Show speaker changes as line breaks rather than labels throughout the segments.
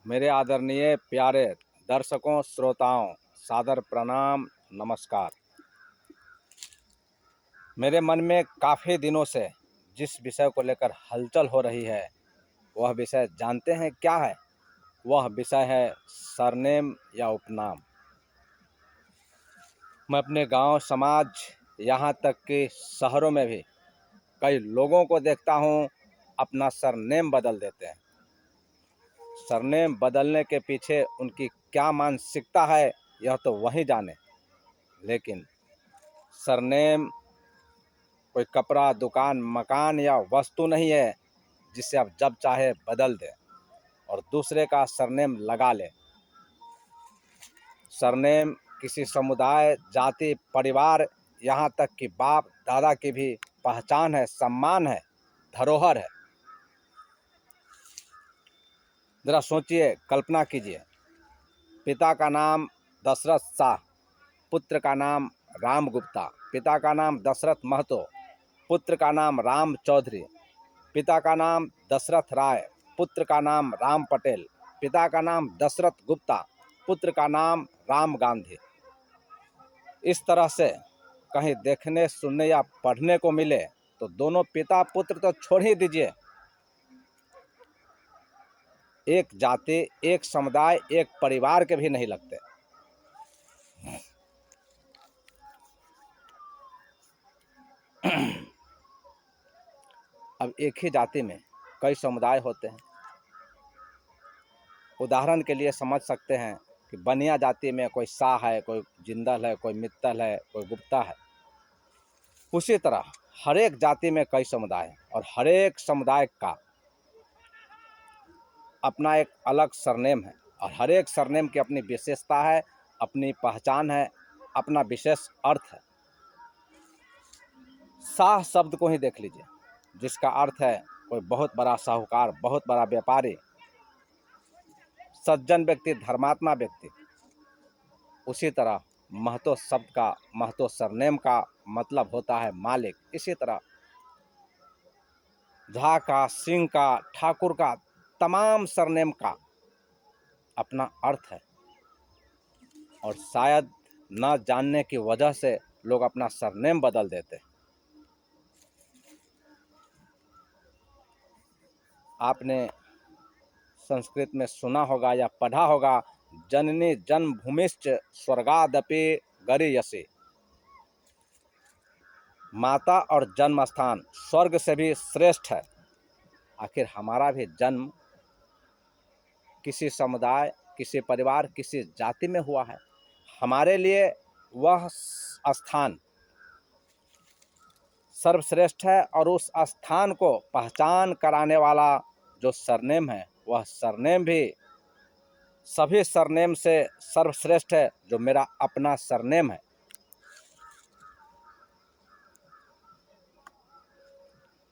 मेरे आदरणीय प्यारे दर्शकों श्रोताओं, सादर प्रणाम, नमस्कार। मेरे मन में काफ़ी दिनों से जिस विषय को लेकर हलचल हो रही है, वह विषय जानते हैं क्या है? वह विषय है सरनेम या उपनाम। मैं अपने गांव, समाज, यहाँ तक कि शहरों में भी कई लोगों को देखता हूँ अपना सरनेम बदल देते हैं। सरनेम बदलने के पीछे उनकी क्या मानसिकता है, यह तो वही जाने। लेकिन सरनेम कोई कपड़ा, दुकान, मकान या वस्तु नहीं है जिसे आप जब चाहे बदल दें और दूसरे का सरनेम लगा लें। सरनेम किसी समुदाय, जाति, परिवार, यहाँ तक कि बाप दादा की भी पहचान है, सम्मान है, धरोहर है। ज़रा सोचिए, कल्पना कीजिए, पिता का नाम दशरथ शाह, पुत्र का नाम राम गुप्ता, पिता का नाम दशरथ महतो, पुत्र का नाम राम चौधरी, पिता का नाम दशरथ राय, पुत्र का नाम राम पटेल, पिता का नाम दशरथ गुप्ता, पुत्र का नाम राम गांधी। इस तरह से कहीं देखने, सुनने या पढ़ने को मिले तो दोनों पिता पुत्र तो छोड़ ही दीजिए, एक जाति, एक समुदाय, एक परिवार के भी नहीं लगते। अब एक ही जाति में कई समुदाय होते हैं। उदाहरण के लिए समझ सकते हैं कि बनिया जाति में कोई शाह है, कोई जिंदल है, कोई मित्तल है, कोई गुप्ता है। उसी तरह हर एक जाति में कई समुदाय हैं और हर एक समुदाय का अपना एक अलग सरनेम है और हर एक सरनेम की अपनी विशेषता है, अपनी पहचान है, अपना विशेष अर्थ है। शाह शब्द को ही देख लीजिए, जिसका अर्थ है कोई बहुत बड़ा साहूकार, बहुत बड़ा व्यापारी, सज्जन व्यक्ति, धर्मात्मा व्यक्ति। उसी तरह महतो शब्द का, महतो सरनेम का मतलब होता है मालिक। इसी तरह झा का, सिंह का, ठाकुर का, तमाम सरनेम का अपना अर्थ है और शायद न जानने की वजह से लोग अपना सरनेम बदल देते हैं। आपने संस्कृत में सुना होगा या पढ़ा होगा, जननी जन्मभूमिश्च स्वर्गादपि गरीयसी। माता और जन्म स्थान स्वर्ग से भी श्रेष्ठ है। आखिर हमारा भी जन्म किसी समुदाय, किसी परिवार, किसी जाति में हुआ है। हमारे लिए वह स्थान सर्वश्रेष्ठ है और उस स्थान को पहचान कराने वाला जो सरनेम है, वह सरनेम भी सभी सरनेम से सर्वश्रेष्ठ है, जो मेरा अपना सरनेम है।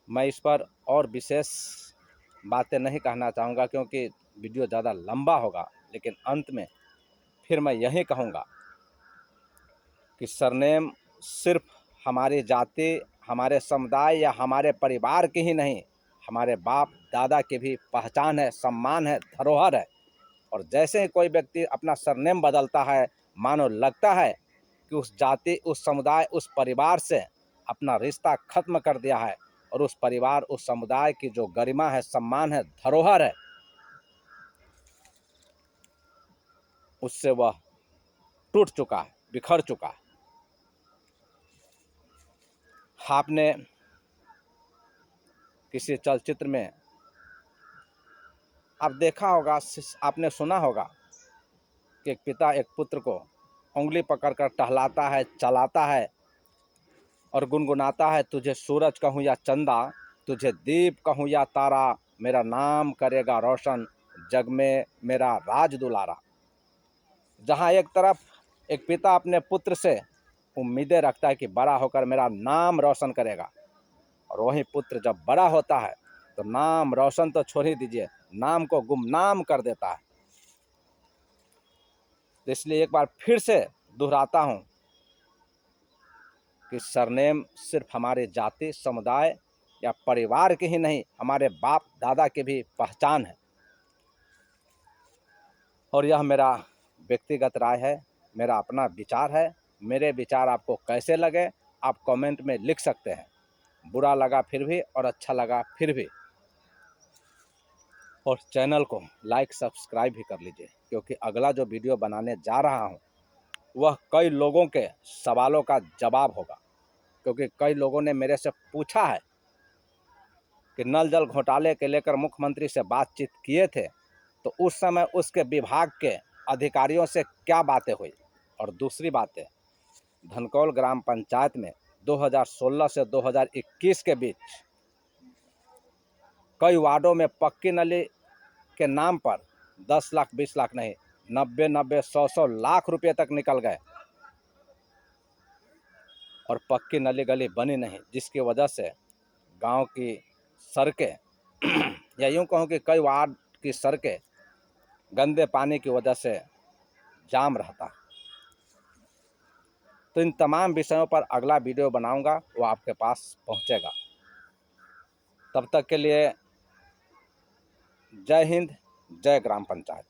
मैं इस पर और विशेष बातें नहीं कहना चाहूँगा क्योंकि वीडियो ज़्यादा लंबा होगा, लेकिन अंत में फिर मैं यही कहूँगा कि सरनेम सिर्फ हमारी जाति, हमारे समुदाय या हमारे परिवार की ही नहीं, हमारे बाप दादा की भी पहचान है, सम्मान है, धरोहर है। और जैसे ही कोई व्यक्ति अपना सरनेम बदलता है, मानो लगता है कि उस जाति, उस समुदाय, उस परिवार से अपना रिश्ता खत्म कर दिया है और उस परिवार, उस समुदाय की जो गरिमा है, सम्मान है, धरोहर है, उससे वह टूट चुका है, बिखर चुका है। आपने किसी चलचित्र में आप देखा होगा, आपने सुना होगा कि एक पिता एक पुत्र को उंगली पकड़कर टहलाता है, चलाता है और गुनगुनाता है, तुझे सूरज कहूँ या चंदा, तुझे दीप कहूँ या तारा, मेरा नाम करेगा रोशन, जग में मेरा राज दुलारा। जहाँ एक तरफ एक पिता अपने पुत्र से उम्मीदें रखता है कि बड़ा होकर मेरा नाम रोशन करेगा, और वही पुत्र जब बड़ा होता है तो नाम रोशन तो छोड़ ही दीजिए, नाम को गुमनाम कर देता है। तो इसलिए एक बार फिर से दोहराता हूँ कि सरनेम सिर्फ हमारे जाति, समुदाय या परिवार की ही नहीं, हमारे बाप दादा की भी पहचान है। और यह मेरा व्यक्तिगत राय है, मेरा अपना विचार है। मेरे विचार आपको कैसे लगे आप कमेंट में लिख सकते हैं, बुरा लगा फिर भी और अच्छा लगा फिर भी। और चैनल को लाइक सब्सक्राइब भी कर लीजिए, क्योंकि अगला जो वीडियो बनाने जा रहा हूँ वह कई लोगों के सवालों का जवाब होगा। क्योंकि कई लोगों ने मेरे से पूछा है कि नल जल घोटाले के लेकर मुख्यमंत्री से बातचीत किए थे, तो उस समय उसके विभाग के अधिकारियों से क्या बातें हुई। और दूसरी बात है, धनकौल ग्राम पंचायत में 2016 से 2021 के बीच कई वार्डों में पक्की नली के नाम पर 10 लाख 20 लाख नहीं, 90 100 लाख रुपए तक निकल गए और पक्की नली गली बनी नहीं, जिसकी वजह से गांव की सड़कें या यूँ कहूँ कि कई वार्ड की सड़कें गंदे पानी की वजह से जाम रहता। तो इन तमाम विषयों पर अगला वीडियो बनाऊंगा, वो आपके पास पहुंचेगा। तब तक के लिए जय हिंद, जय ग्राम पंचायत।